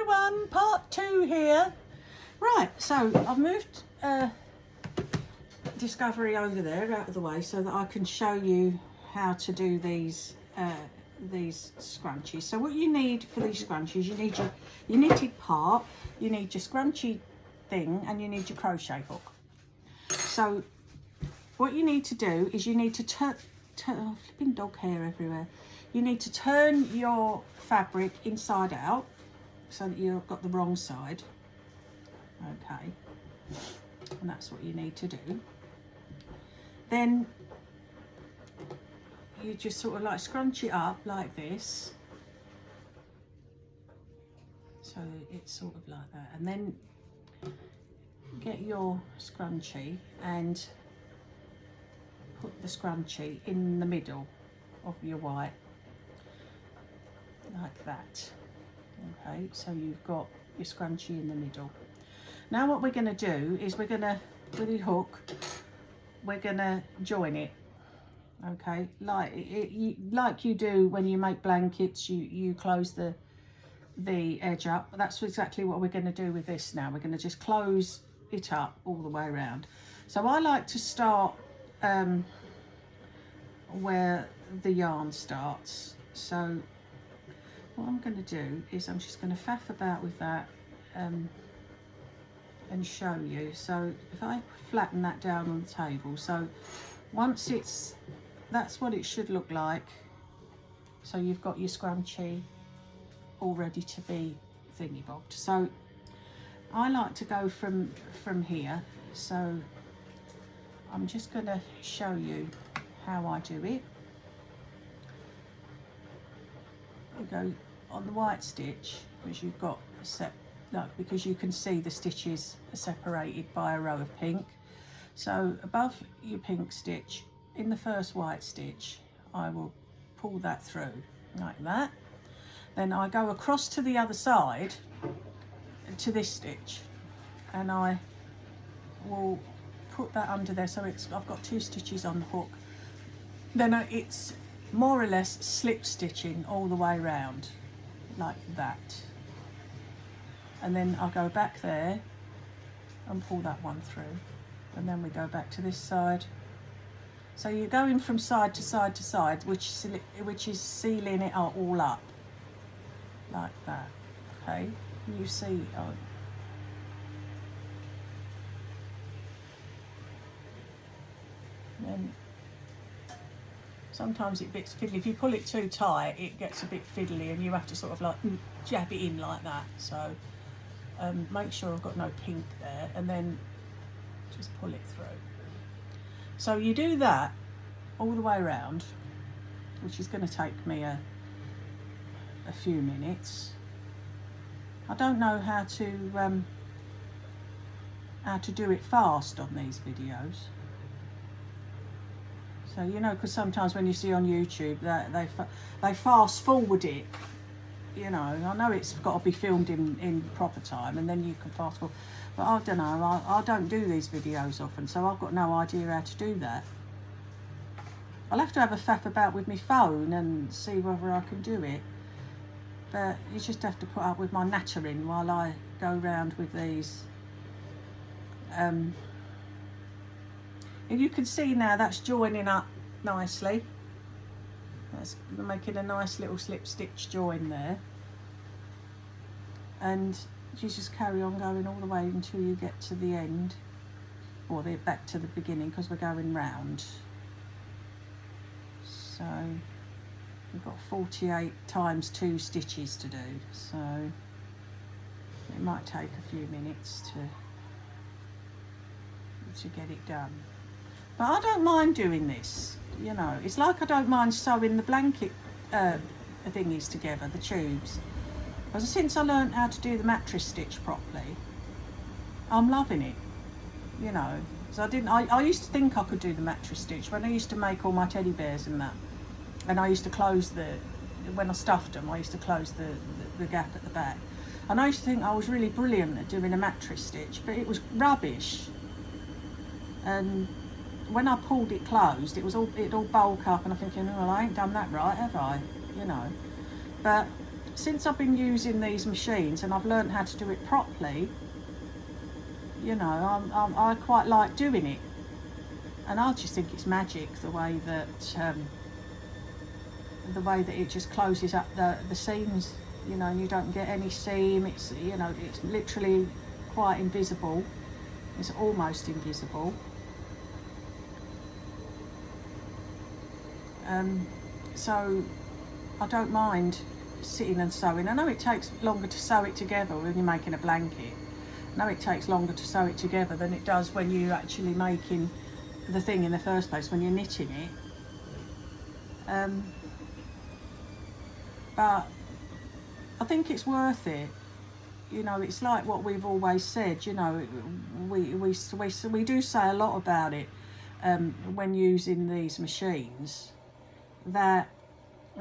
everyone, part 2 here. Right, so I've moved Discovery over there out of the way so that I can show you how to do these scrunchies. So what you need for these scrunchies, you need your knitted part, you need your scrunchie thing, and you need your crochet hook. So what you need to do is you need to turn oh, flipping dog hair everywhere. You need to turn your fabric inside out so that you've got the wrong side. Okay, and that's what you need to do. Then you just sort of like scrunch it up like this, so it's sort of like that, and then get your scrunchie and put the scrunchie in the middle of your white like that. Okay, so you've got your scrunchie in the middle. Now what we're going to do is we're going to, with the hook, we're going to join it. Okay, like you do when you make blankets, you close the edge up. That's exactly what we're going to do with this now. We're going to just close it up all the way around. So I like to start where the yarn starts. So what I'm going to do is I'm just going to faff about with that and show you. So if I flatten that down on the table, so once that's what it should look like. So you've got your scrunchie all ready to be thingy bobbed. So I like to go from here, so I'm just going to show you how I do it. You go on the white stitch, because you've got a set, look, because you can see the stitches are separated by a row of pink. So above your pink stitch, in the first white stitch, I will pull that through like that. Then I go across to the other side to this stitch, and I will put that under there, so I've got 2 stitches on the hook. Then it's more or less slip stitching all the way around like that, and then I'll go back there and pull that one through, and then we go back to this side. So you're going from side to side to side, which is sealing it all up like that. Okay, you see, then sometimes it gets fiddly. If you pull it too tight, it gets a bit fiddly, and you have to sort of like jab it in like that. So make sure I've got no pink there, and then just pull it through. So you do that all the way around, which is going to take me a few minutes. I don't know how to do it fast on these videos. So, you know, because sometimes when you see on YouTube that they fast forward it, you know, I know it's got to be filmed in proper time, and then you can fast forward. But I don't know, I don't do these videos often, so I've got no idea how to do that. I'll have to have a faff about with my phone and see whether I can do it. But you just have to put up with my nattering while I go round with these. If you can see now, that's joining up nicely. That's making a nice little slip stitch join there. And you just carry on going all the way until you get to the end, or back to the beginning, because we're going round. So we've got 48 times 2 stitches to do, so it might take a few minutes to get it done. But I don't mind doing this, you know. It's like I don't mind sewing the blanket thingies together, the tubes. Because since I learned how to do the mattress stitch properly, I'm loving it, you know. So I used to think I could do the mattress stitch when I used to make all my teddy bears and that. And I used to close when I stuffed them, I used to close the gap at the back. And I used to think I was really brilliant at doing a mattress stitch, but it was rubbish. And when I pulled it closed, it'd all bulk up, and I'm thinking, well, I ain't done that right, have I? You know. But since I've been using these machines and I've learned how to do it properly, you know, I quite like doing it. And I just think it's magic the way that it just closes up the seams, you know, and you don't get any seam. It's, you know, it's literally quite invisible. It's almost invisible. So I don't mind sitting and sewing. I know it takes longer to sew it together when you're making a blanket. I know it takes longer to sew it together than it does when you're actually making the thing in the first place, when you're knitting it. But I think it's worth it. You know, it's like what we've always said, you know, we do say a lot about it when using these machines, that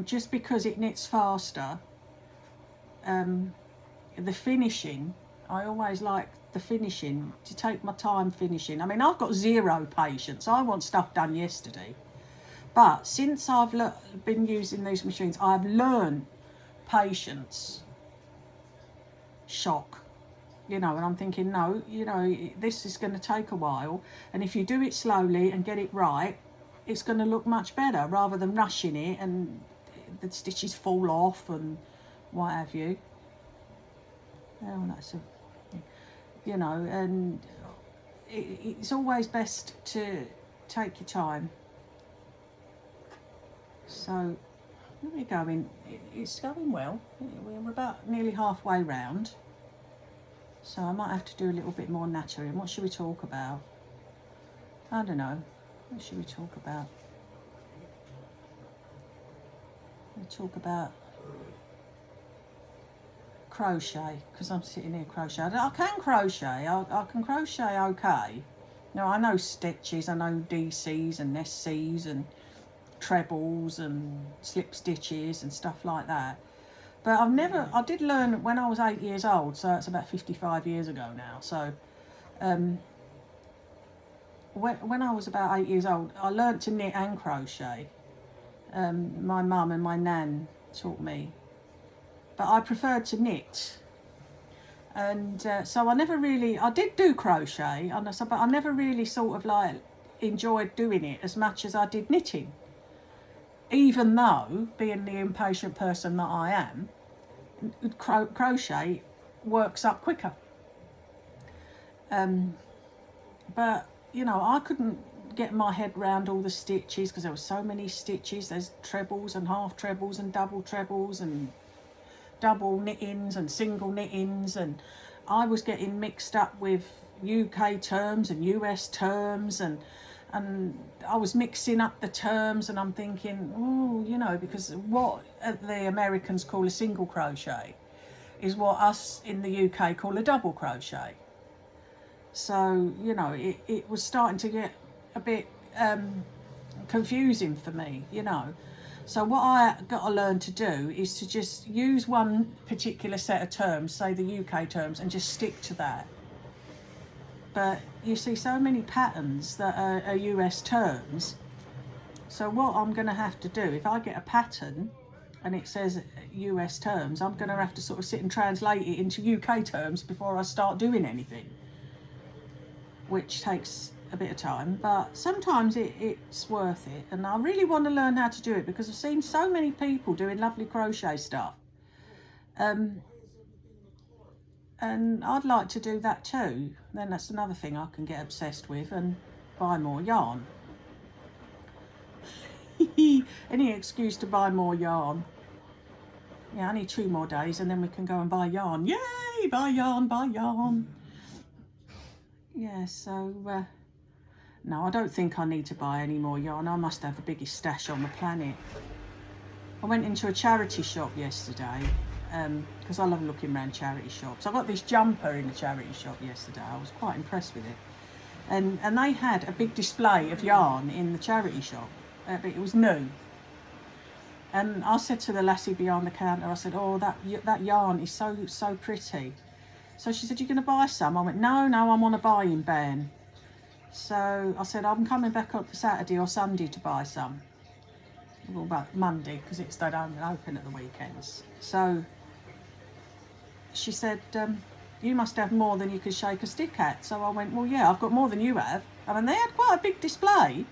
just because it knits faster, the finishing, I always like the finishing, to take my time finishing. I mean, I've got zero patience. I want stuff done yesterday. But since I've been using these machines, I've learned patience. Shock. You know, and I'm thinking, no, you know, this is going to take a while. And if you do it slowly and get it right, it's going to look much better, rather than rushing it and the stitches fall off and what have you. Oh, that's a, you know, and it's always best to take your time. So we're going, it's going well. We're about nearly halfway round. So I might have to do a little bit more nattering. What should we talk about? I don't know. What should we talk about? We'll talk about crochet, because I'm sitting here crocheting. I can crochet. I can crochet okay. Now, I know stitches, I know DCs and SCs and trebles and slip stitches and stuff like that. But I did learn when I was 8 years old, so it's about 55 years ago now. So when I was about 8 years old, I learnt to knit and crochet. My mum and my nan taught me, but I preferred to knit. And so I did do crochet, but I never really sort of like enjoyed doing it as much as I did knitting. Even though, being the impatient person that I am, crochet works up quicker. But, you know, I couldn't get my head round all the stitches because there were so many stitches. There's trebles and half trebles and double trebles and double knit-ins and single knit-ins, and I was getting mixed up with UK terms and US terms, and I was mixing up the terms, and I'm thinking, oh, you know, because what the Americans call a single crochet is what us in the UK call a double crochet. So, you know, it was starting to get a bit confusing for me, you know. So what I got to learn to do is to just use one particular set of terms, say the UK terms, and just stick to that. But you see so many patterns that are US terms. So what I'm going to have to do, if I get a pattern and it says US terms, I'm going to have to sort of sit and translate it into UK terms before I start doing anything, which takes a bit of time, but sometimes it's worth it. And I really want to learn how to do it because I've seen so many people doing lovely crochet stuff. And I'd like to do that too. Then that's another thing I can get obsessed with and buy more yarn. Any excuse to buy more yarn. Yeah, I need 2 more days and then we can go and buy yarn. Yay! Buy yarn, buy yarn. Yeah, so no, I don't think I need to buy any more yarn. I must have the biggest stash on the planet. I went into a charity shop yesterday because I love looking around charity shops. I got this jumper in the charity shop yesterday. I was quite impressed with it. And they had a big display of yarn in the charity shop. But it was new. And I said to the lassie behind the counter, I said, oh, that yarn is so pretty. So she said, you're going to buy some? I went, no, I'm on a buying ban. So I said, I'm coming back up Saturday or Sunday to buy some. Well, about Monday, because they don't open at the weekends. So she said, you must have more than you can shake a stick at. So I went, well, yeah, I've got more than you have. I mean, they had quite a big display.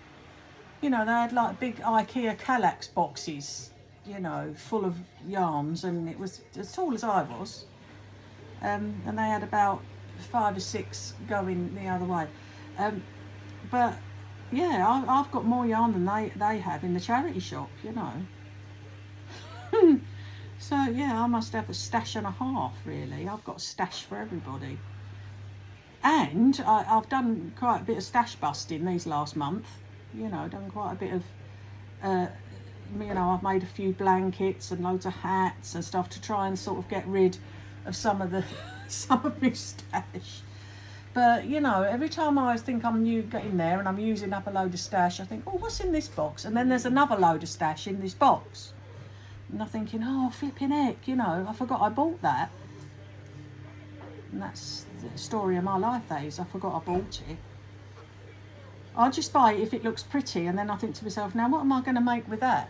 You know, they had like big IKEA Kallax boxes, you know, full of yarns, and it was as tall as I was. And they had about 5 or 6 going the other way. But yeah, I've got more yarn than they have in the charity shop, you know. So yeah, I must have a stash and a half, really. I've got a stash for everybody. And I've done quite a bit of stash busting these last month. You know, done quite a bit of, you know, I've made a few blankets and loads of hats and stuff to try and sort of get rid of some of my stash. But, you know, every time I think I'm getting there and I'm using up a load of stash, I think, oh, what's in this box? And then there's another load of stash in this box. And I'm thinking, oh, flipping heck, you know, I forgot I bought that. And that's the story of my life, that is. I forgot I bought it. I just buy it if it looks pretty, and then I think to myself, now what am I going to make with that?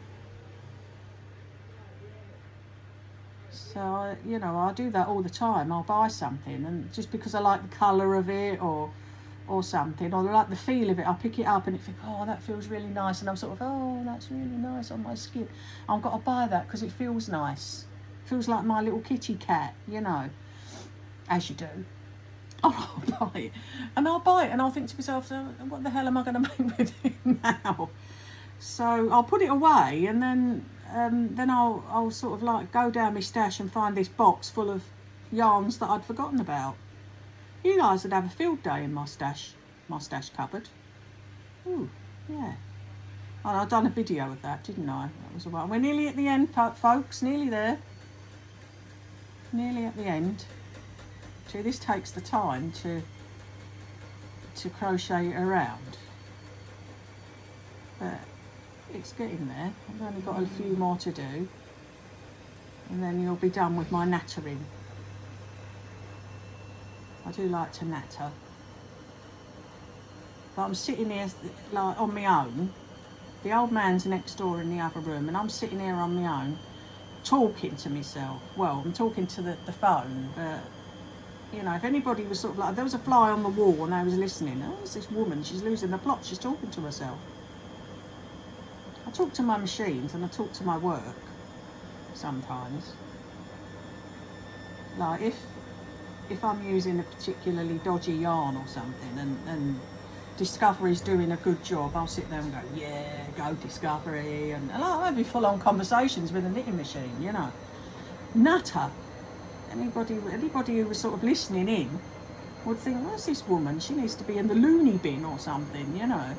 So, you know, I do that all the time. I'll buy something, and just because I like the colour of it or something, or I like the feel of it, I'll pick it up and think, oh, that feels really nice, and I'm sort of, oh, that's really nice on my skin. I've got to buy that because it feels nice. It feels like my little kitty cat, you know, as you do. I'll buy it, and I'll think to myself, so what the hell am I going to make with it now? So I'll put it away, and then I'll sort of like go down my stash and find this box full of yarns that I'd forgotten about. You guys would have a field day in my stash cupboard. Ooh, yeah. And I've done a video of that, didn't I? That was a while. We're nearly at the end, folks. Nearly there. Nearly at the end. See, this takes the time to crochet it around. But it's getting there. I've only got a few more to do. And then you'll be done with my nattering. I do like to natter. But I'm sitting here like on my own. The old man's next door in the other room, and I'm sitting here on my own, talking to myself. Well, I'm talking to the phone, but you know, if anybody was sort of like, there was a fly on the wall and I was listening, oh, it's this woman, she's losing the plot, she's talking to herself. I talk to my machines and I talk to my work sometimes. Like if I'm using a particularly dodgy yarn or something and Discovery's doing a good job, I'll sit there and go, yeah, go Discovery, and I'll have full-on conversations with a knitting machine, you know. Nutter. Anybody who was sort of listening in would think, where's this woman? She needs to be in the loony bin or something, you know.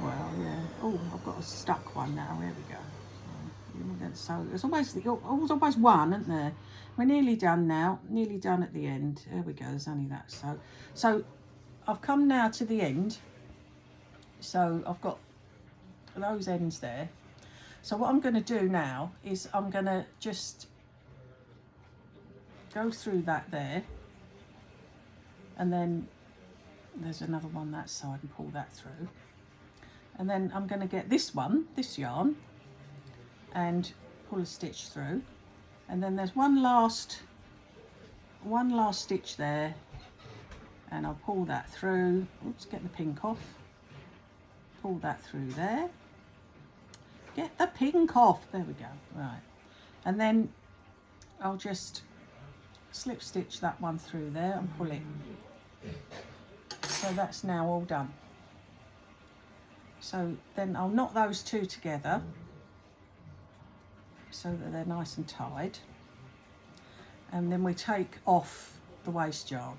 Well, yeah. Oh, I've got a stuck one now. There we go. So there's always one, isn't there? We're nearly done now. Nearly done at the end. There we go. There's only that. So I've come now to the end. So I've got those ends there. So what I'm going to do now is I'm going to just go through that there, and then there's another one that side and pull that through, and then I'm going to get this yarn and pull a stitch through, and then there's one last stitch there, and I'll pull that through. Oops, get the pink off. Pull that through there. Get the pink off. There we go. Right, and then I'll just slip stitch that one through there and pull it. So that's now all done. So then I'll knot those two together so that they're nice and tied, and then we take off the waste yarn.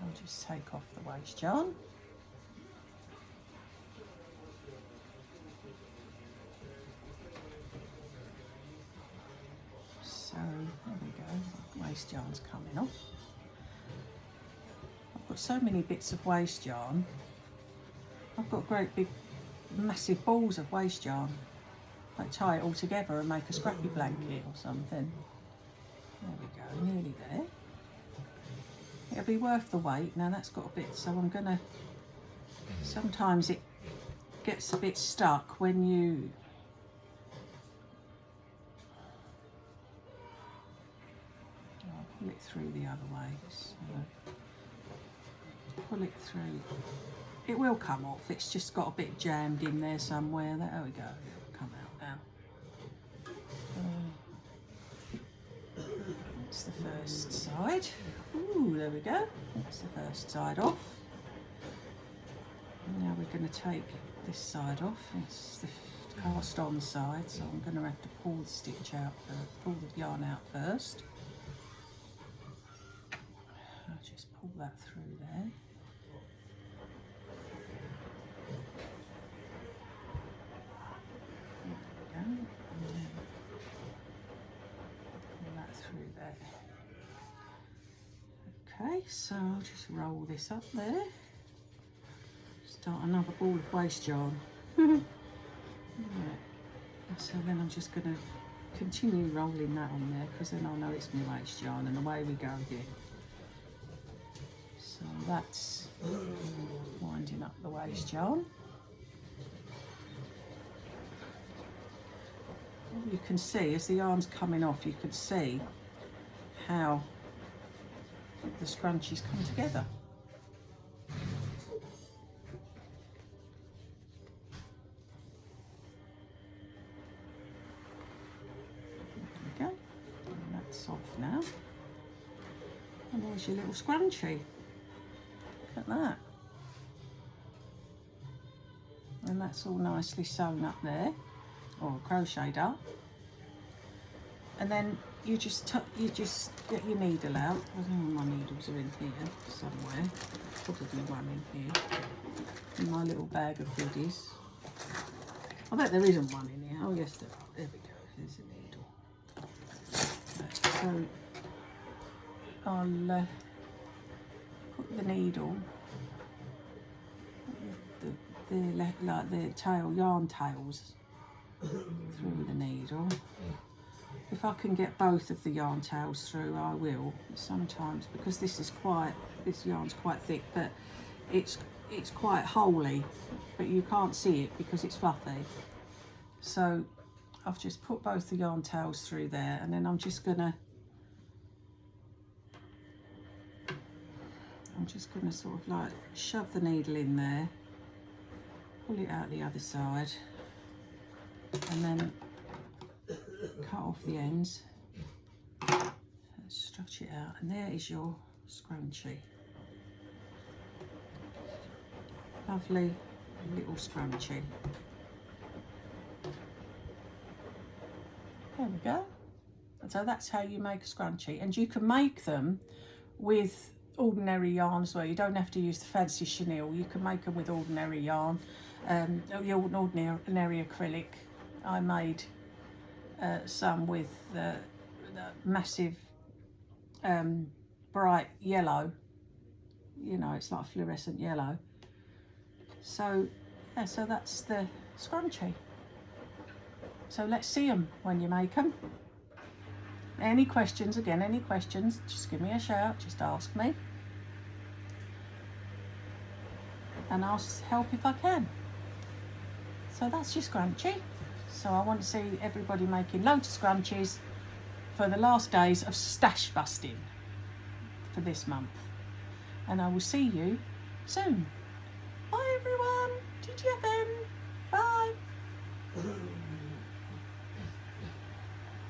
I'll just take off the waste yarn. So there we go, waste yarn's coming off. I've got so many bits of waste yarn. I've got great big massive balls of waste yarn. I tie it all together and make a scrappy blanket or something. There we go, nearly there. It'll be worth the wait. Now that's got a bit, so I'm gonna, sometimes it gets a bit stuck when you pull it through the other way. So pull it through. It will come off, it's just got a bit jammed in there somewhere. There we go, it'll come out now. That's the first side. Ooh, there we go. That's the first side off. Now we're going to take this side off. It's the cast on side, so I'm going to have to pull the stitch out first, pull the yarn out first. I'll just pull that through there. Okay, so I'll just roll this up there. Start another ball of waste yarn. Right. So then I'm just going to continue rolling that on there because then I'll know it's my waste yarn, and away we go again. So that's winding up the waste yarn. You can see as the yarn's coming off, you can see how the scrunchies come together. There we go, and that's off now. And there's your little scrunchie. Look at that. And that's all nicely sewn up there, or crocheted up. And then you just get your needle out. I think my needles are in here somewhere. Probably one in here. In my little bag of goodies. I bet there isn't one in here. Oh yes, there are. There we go. There's a needle. So I'll put the needle, like the tail, yarn tails, through the needle. If I can get both of the yarn tails through, I will. Sometimes, because this yarn's quite thick, but it's quite holy, but you can't see it because it's fluffy. So I've just put both the yarn tails through there, and then I'm just gonna sort of like shove the needle in there, pull it out the other side, and then cut off the ends, stretch it out, and there is your scrunchie. Lovely little scrunchie. There we go. And so that's how you make a scrunchie, and you can make them with ordinary yarn as well. You don't have to use the fancy chenille. You can make them with ordinary yarn, ordinary acrylic. I made some with the massive bright yellow, you know, it's like fluorescent yellow. So yeah, so that's the scrunchie. So let's see them when you make them. Any questions, just give me a shout, just ask me, and I'll help if I can. So that's your scrunchie. So I want to see everybody making loads of scrunchies for the last days of stash busting for this month. And I will see you soon. Bye everyone. TTFN. Bye.